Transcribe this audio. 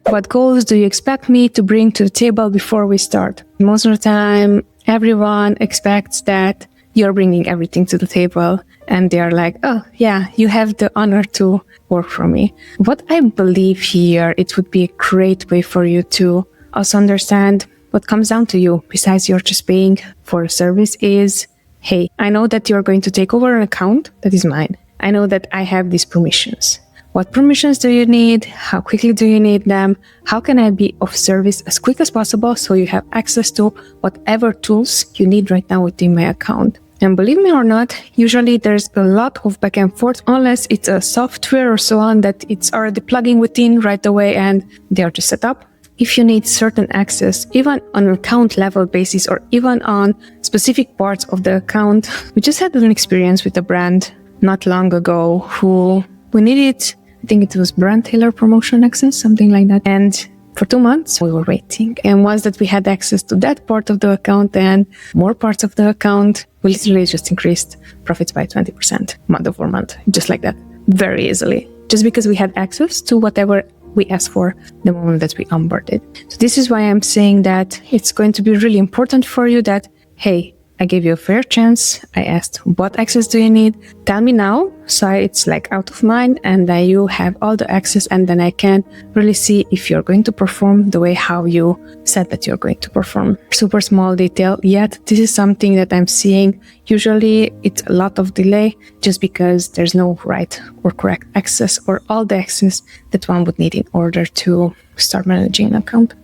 What goals do you expect me to bring to the table before we start? Most of the time, everyone expects that you're bringing everything to the table and they're like, oh yeah, you have the honor to work for me. What I believe here, it would be a great way for you to also understand what comes down to you besides you're just paying for a service is, hey, I know that you're going to take over an account that is mine. I know that I have these permissions. What permissions do you need? How quickly do you need them? How can I be of service as quick as possible so you have access to whatever tools you need right now within my account? And believe me or not, usually there's a lot of back and forth unless it's a software or so on that it's already plugging within right away and they are just set up. If you need certain access, even on an account level basis or even on specific parts of the account, we just had an experience with a brand not long ago who we needed, I think it was brand Taylor promotion access, something like that. And for 2 months, we were waiting. And once that we had access to that part of the account and more parts of the account, we literally just increased profits by 20% month over month, just like that, very easily. Just because we had access to whatever we asked for the moment that we onboarded. So this is why I'm saying that it's going to be really important for you that, hey, I gave you a fair chance. I asked, what access do you need? Tell me now. So it's like out of mind and then you have all the access and then I can really see if you're going to perform the way how you said that you're going to perform. Super small detail, yet this is something that I'm seeing. Usually it's a lot of delay just because there's no right or correct access or all the access that one would need in order to start managing an account.